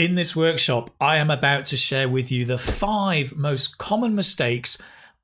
In this workshop, I am about to share with you the 5 most common mistakes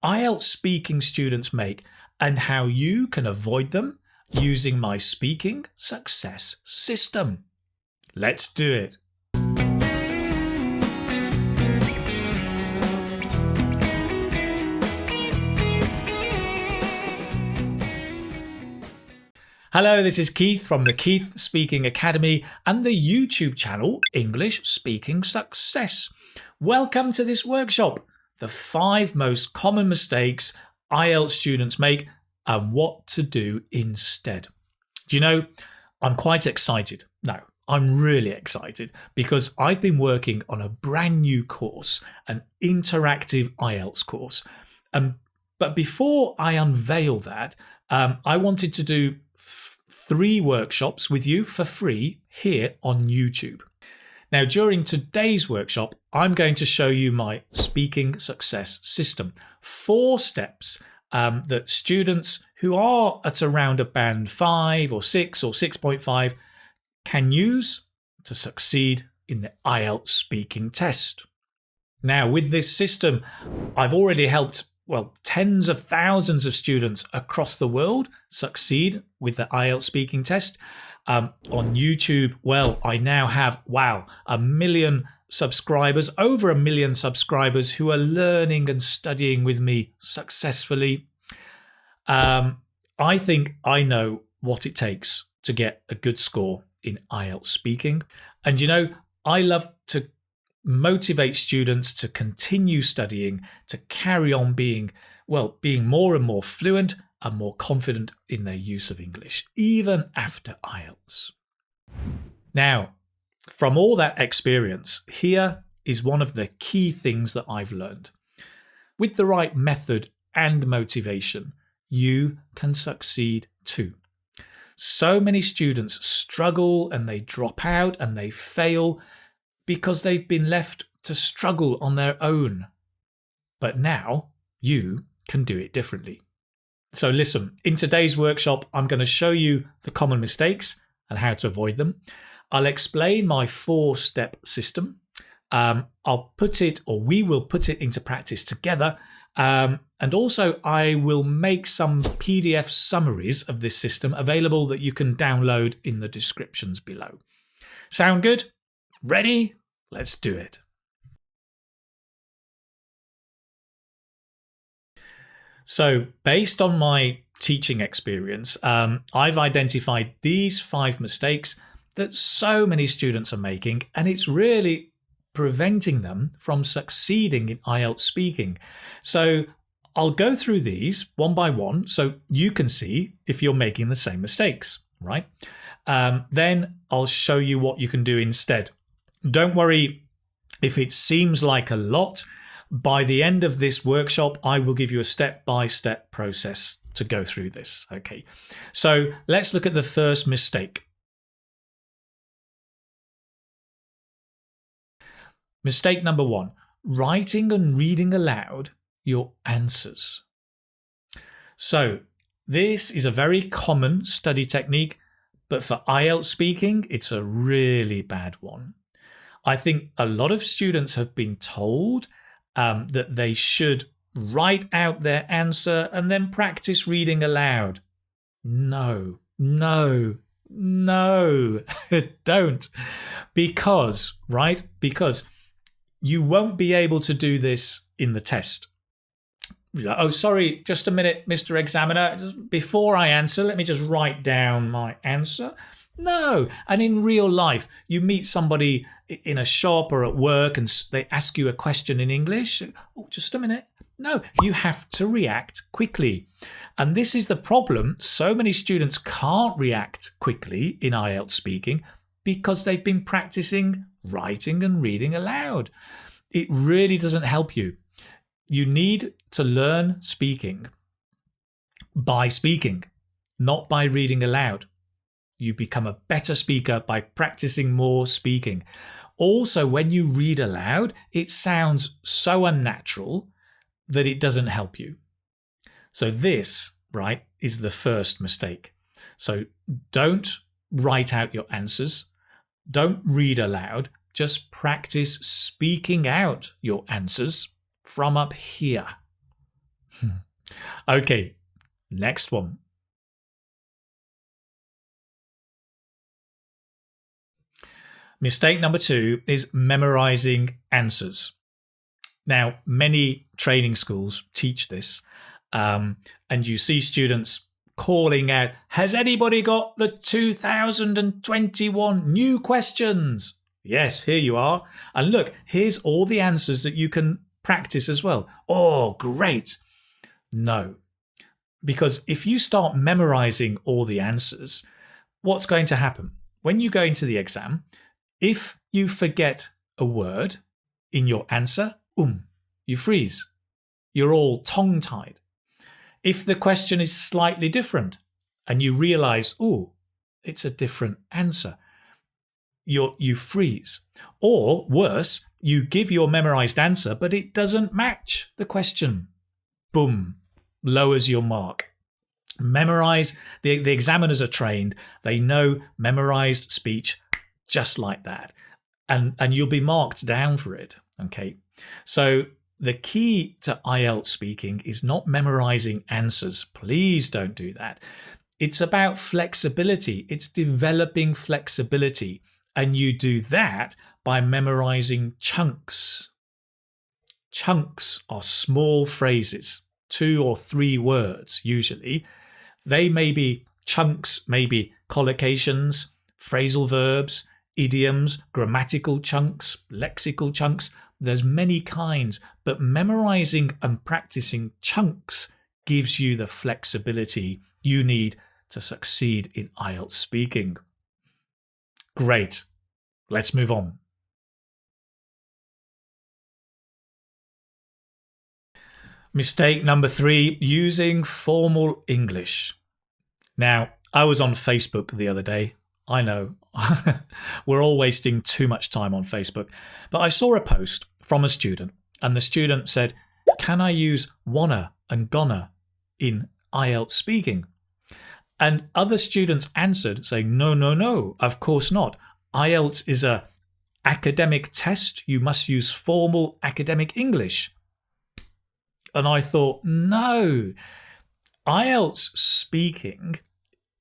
IELTS speaking students make and how you can avoid them using my speaking success system. Let's do it. Hello, this is Keith from the Keith Speaking Academy and the YouTube channel English Speaking Success. Welcome to this workshop, the 5 most common mistakes IELTS students make and what to do instead. Do you know, I'm quite excited. No, I'm really excited because I've been working on a brand new course, an interactive IELTS course. But before I unveil that, I wanted to do 3 workshops with you for free here on YouTube. Now, during today's workshop, I'm going to show you my speaking success system. 4 steps that students who are at around a band 5 or 6 or 6.5 can use to succeed in the IELTS speaking test. Now, with this system, I've already helped tens of thousands of students across the world succeed with the IELTS speaking test. On YouTube, I now have, 1 million subscribers, over 1 million subscribers who are learning and studying with me successfully. I think I know what it takes to get a good score in IELTS speaking. And you know, I love to motivate students to continue studying, to carry on being more and more fluent and more confident in their use of English, even after IELTS. Now, from all that experience, here is one of the key things that I've learned. With the right method and motivation, you can succeed too. So many students struggle and they drop out and they fail because they've been left to struggle on their own. But now you can do it differently. So listen, in today's workshop, I'm going to show you the common mistakes and how to avoid them. I'll explain my 4-step system. We will put it into practice together. And also I will make some PDF summaries of this system available that you can download in the descriptions below. Sound good? Ready? Let's do it. So, based on my teaching experience, I've identified these 5 mistakes that so many students are making, and it's really preventing them from succeeding in IELTS speaking. So, I'll go through these one by one so you can see if you're making the same mistakes, right? Then I'll show you what you can do instead. Don't worry if it seems like a lot. By the end of this workshop, I will give you a step-by-step process to go through this. Okay, so let's look at the first mistake. Mistake number 1, writing and reading aloud your answers. So this is a very common study technique, but for IELTS speaking, it's a really bad one. I think a lot of students have been told that they should write out their answer and then practice reading aloud. No, don't. Because you won't be able to do this in the test. Oh, sorry, just a minute, Mr. Examiner. Before I answer, let me just write down my answer. No. And in real life, you meet somebody in a shop or at work and they ask you a question in English. Oh, just a minute. No, you have to react quickly. And this is the problem. So many students can't react quickly in IELTS speaking because they've been practicing writing and reading aloud. It really doesn't help you. You need to learn speaking by speaking, not by reading aloud. You become a better speaker by practicing more speaking. Also, when you read aloud, it sounds so unnatural that it doesn't help you. So this, is the first mistake. So don't write out your answers. Don't read aloud. just practice speaking out your answers from up here. Okay, next one. Mistake number 2 is memorizing answers. Now, many training schools teach this, and you see students calling out, has anybody got the 2021 new questions? Yes, here you are. And look, here's all the answers that you can practice as well. Oh, great. No, because if you start memorizing all the answers, what's going to happen? When you go into the exam, if you forget a word in your answer, you freeze. You're all tongue-tied. If the question is slightly different and you realize, it's a different answer, you freeze. Or worse, you give your memorized answer, but it doesn't match the question. Boom, lowers your mark. Memorize, the examiners are trained. They know memorized speech just like that. And you'll be marked down for it. Okay. So the key to IELTS speaking is not memorizing answers. Please don't do that. It's about flexibility. It's developing flexibility. And you do that by memorizing chunks. Chunks are small phrases, 2 or 3 words usually. They may be chunks, maybe collocations, phrasal verbs, idioms, grammatical chunks, lexical chunks. There's many kinds, but memorizing and practicing chunks gives you the flexibility you need to succeed in IELTS speaking. Great. Let's move on. Mistake number 3, using formal English. Now, I was on Facebook the other day. I know, we're all wasting too much time on Facebook. But I saw a post from a student, and the student said, can I use wanna and gonna in IELTS speaking? And other students answered saying, no, of course not. IELTS is an academic test. You must use formal academic English. And I thought, no, IELTS speaking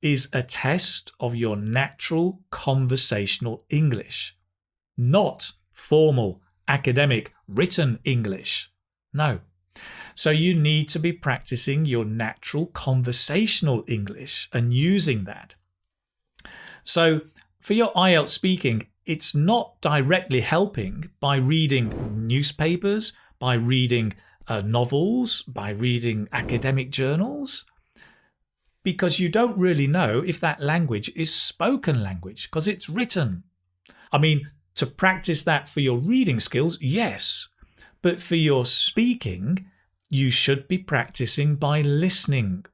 is a test of your natural conversational English, not formal academic written English. No. So you need to be practicing your natural conversational English and using that. So for your IELTS speaking, it's not directly helping by reading newspapers, by reading novels, by reading academic journals, because you don't really know if that language is spoken language because it's written. I mean, to practice that for your reading skills, yes, but for your speaking, you should be practicing by listening.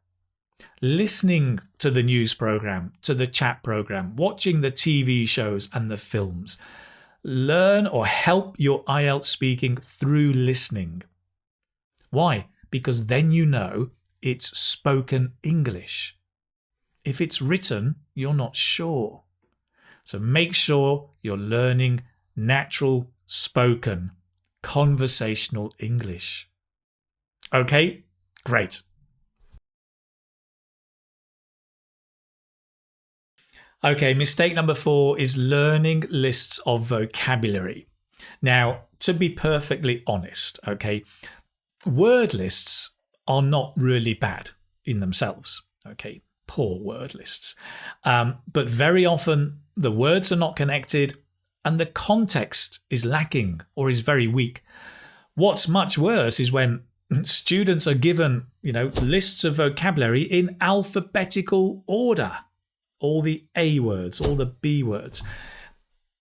Listening to the news program, to the chat program, watching the TV shows and the films. Learn or help your IELTS speaking through listening. Why? Because then you know it's spoken English. If it's written, you're not sure. So make sure you're learning natural, spoken, conversational English. Okay, great. Okay, mistake number 4 is learning lists of vocabulary. Now, to be perfectly honest, okay, word lists are not really bad in themselves, okay, poor word lists. But very often the words are not connected and the context is lacking or is very weak. What's much worse is when students are given, lists of vocabulary in alphabetical order. All the A words, all the B words,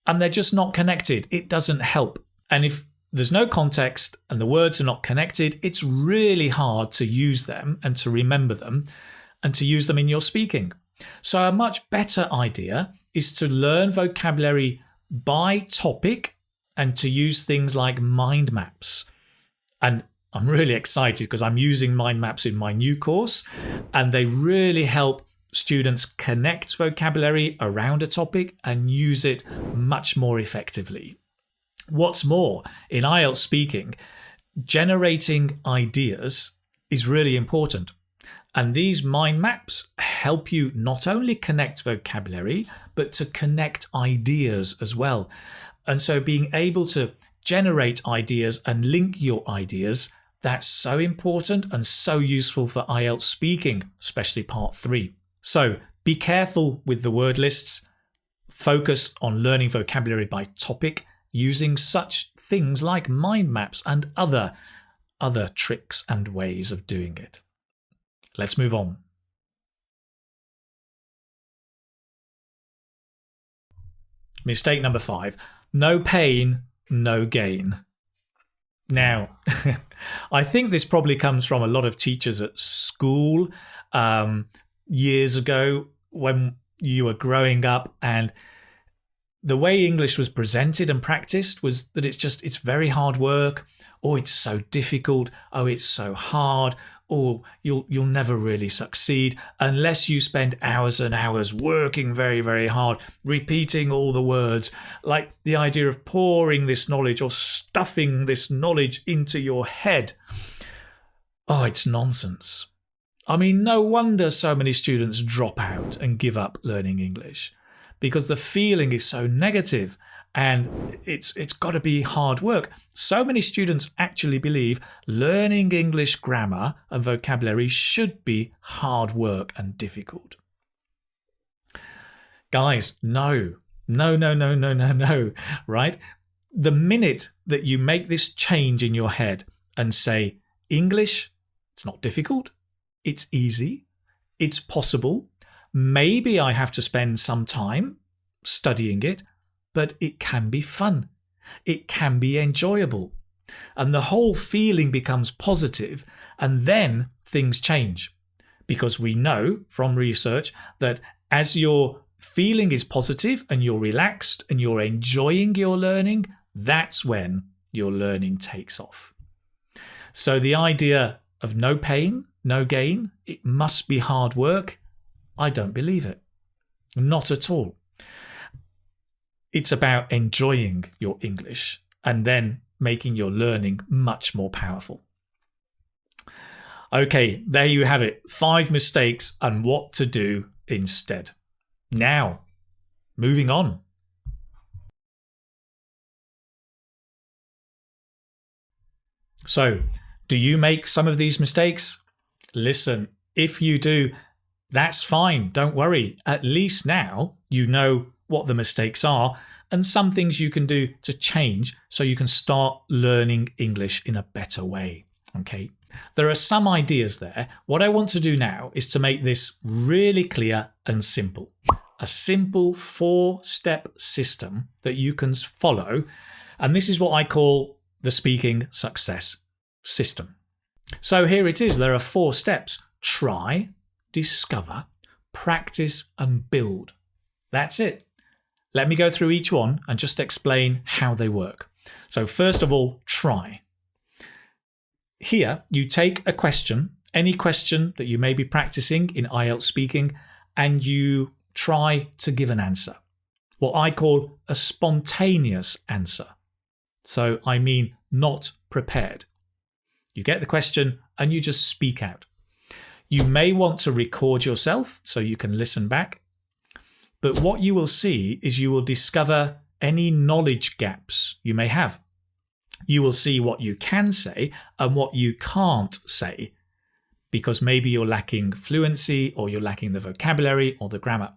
and they're just not connected. It doesn't help. And if there's no context and the words are not connected, it's really hard to use them and to remember them and to use them in your speaking. So a much better idea is to learn vocabulary by topic and to use things like mind maps. And I'm really excited because I'm using mind maps in my new course, and they really help students connect vocabulary around a topic and use it much more effectively. What's more, in IELTS speaking, generating ideas is really important. And these mind maps help you not only connect vocabulary, but to connect ideas as well. And so being able to generate ideas and link your ideas, that's so important and so useful for IELTS speaking, especially part 3. So be careful with the word lists. Focus on learning vocabulary by topic, using such things like mind maps and other tricks and ways of doing it. Let's move on. Mistake number 5. No pain, no gain. Now, I think this probably comes from a lot of teachers at school years ago when you were growing up, and the way English was presented and practiced was that it's very hard work, or it's so difficult, oh, it's so hard, or you'll never really succeed unless you spend hours and hours working very, very hard, repeating all the words, like the idea of pouring this knowledge or stuffing this knowledge into your head. Oh, it's nonsense. I mean, no wonder so many students drop out and give up learning English, because the feeling is so negative. And it's got to be hard work. So many students actually believe learning English grammar and vocabulary should be hard work and difficult. Guys, no, right? The minute that you make this change in your head and say, English, it's not difficult, it's easy, it's possible, maybe I have to spend some time studying it, but it can be fun. It can be enjoyable. And the whole feeling becomes positive, and then things change. Because we know from research that as your feeling is positive and you're relaxed and you're enjoying your learning, that's when your learning takes off. So the idea of no pain, no gain, it must be hard work, I don't believe it. Not at all. It's about enjoying your English and then making your learning much more powerful. Okay, there you have it. 5 mistakes and what to do instead. Now, moving on. So, do you make some of these mistakes? Listen, if you do, that's fine. Don't worry. At least now you know what the mistakes are and some things you can do to change so you can start learning English in a better way. Okay, there are some ideas there. What I want to do now is to make this really clear and simple. A simple 4-step system that you can follow. And this is what I call the speaking success system. So here it is. There are 4 steps. Try, discover, practice and build. That's it. Let me go through each one and just explain how they work. So first of all, try. Here, you take a question, any question that you may be practicing in IELTS speaking, and you try to give an answer. What I call a spontaneous answer. So I mean not prepared. You get the question and you just speak out. You may want to record yourself so you can listen back. But what you will see is you will discover any knowledge gaps you may have. You will see what you can say and what you can't say, because maybe you're lacking fluency or you're lacking the vocabulary or the grammar.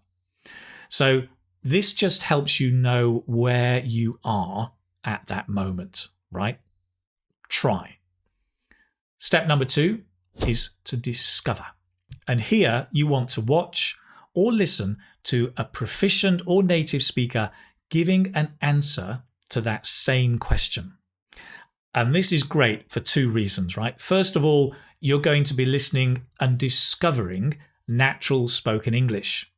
So this just helps you know where you are at that moment, right? Try. Step number 2 is to discover. And here you want to watch or listen to a proficient or native speaker giving an answer to that same question. And this is great for 2 reasons, right? First of all, you're going to be listening and discovering natural spoken English.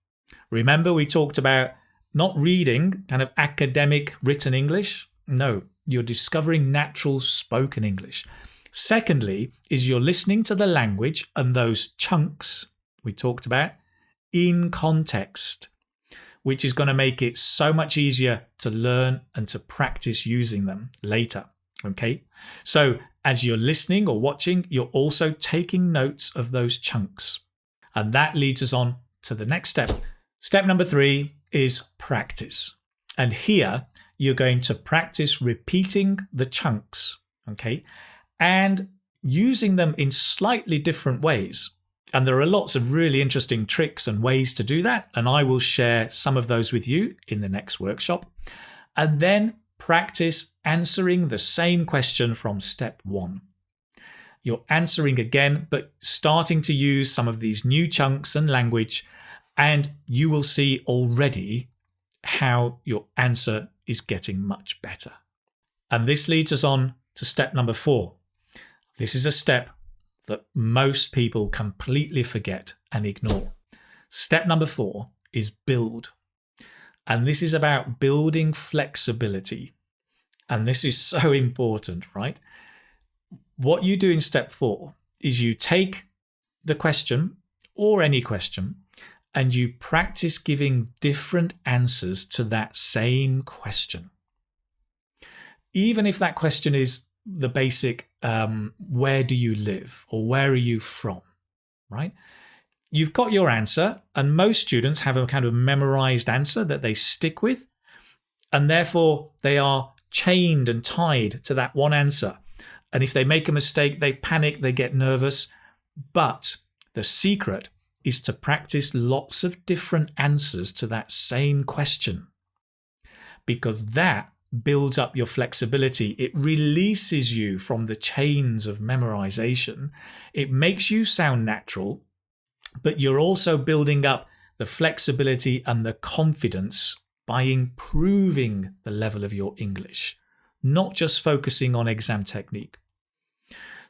Remember, we talked about not reading kind of academic written English. No, you're discovering natural spoken English. Secondly, is you're listening to the language and those chunks we talked about in context, which is going to make it so much easier to learn and to practice using them later. Okay, so as you're listening or watching, you're also taking notes of those chunks. And that leads us on to the next step. Step number 3 is practice. And here you're going to practice repeating the chunks, okay, and using them in slightly different ways. And there are lots of really interesting tricks and ways to do that. And I will share some of those with you in the next workshop. And then practice answering the same question from step 1. You're answering again, but starting to use some of these new chunks and language, and you will see already how your answer is getting much better. And this leads us on to step number 4. This is a step that most people completely forget and ignore. Step number 4 is build. And this is about building flexibility. And this is so important, right? What you do in step 4 is you take the question or any question and you practice giving different answers to that same question. Even if that question is the basic, where do you live or where are you from, right? You've got your answer, and most students have a kind of memorized answer that they stick with, and therefore they are chained and tied to that one answer. And if they make a mistake, they panic, they get nervous. But the secret is to practice lots of different answers to that same question, because that builds up your flexibility. It releases you from the chains of memorization. It makes you sound natural, but you're also building up the flexibility and the confidence by improving the level of your English, not just focusing on exam technique.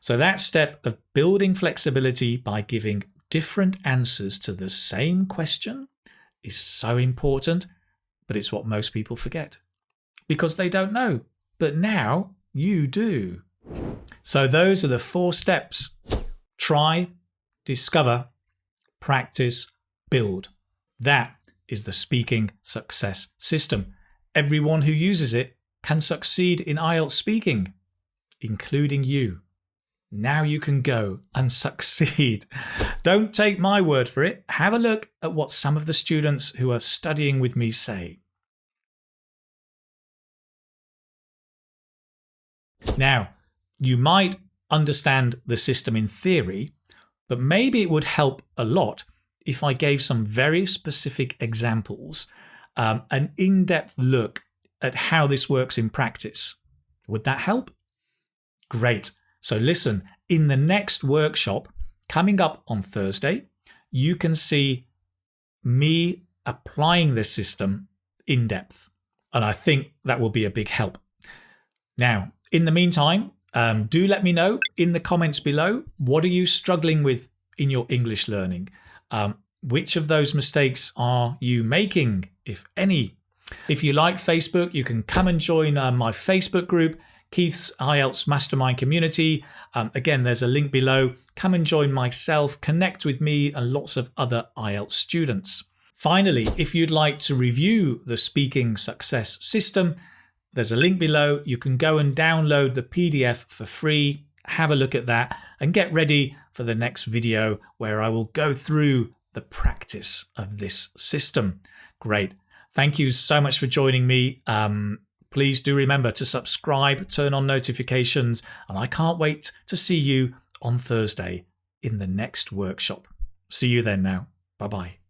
So that step of building flexibility by giving different answers to the same question is so important, but it's what most people forget because they don't know. But now you do. So those are the 4 steps. Try, discover, practice, build. That is the speaking success system. Everyone who uses it can succeed in IELTS speaking, including you. Now you can go and succeed. Don't take my word for it. Have a look at what some of the students who are studying with me say. Now, you might understand the system in theory, but maybe it would help a lot if I gave some very specific examples, an in-depth look at how this works in practice. Would that help? Great. So listen, in the next workshop coming up on Thursday, you can see me applying this system in depth. And I think that will be a big help. Now, in the meantime, do let me know in the comments below, what are you struggling with in your English learning? Which of those mistakes are you making, if any? If you like Facebook, you can come and join my Facebook group, Keith's IELTS Mastermind Community. Again, there's a link below. Come and join myself, connect with me and lots of other IELTS students. Finally, if you'd like to review the Speaking Success System, there's a link below. You can go and download the PDF for free. Have a look at that and get ready for the next video where I will go through the practice of this system. Great. Thank you so much for joining me. Please do remember to subscribe, turn on notifications, and I can't wait to see you on Thursday in the next workshop. See you then now. Bye-bye.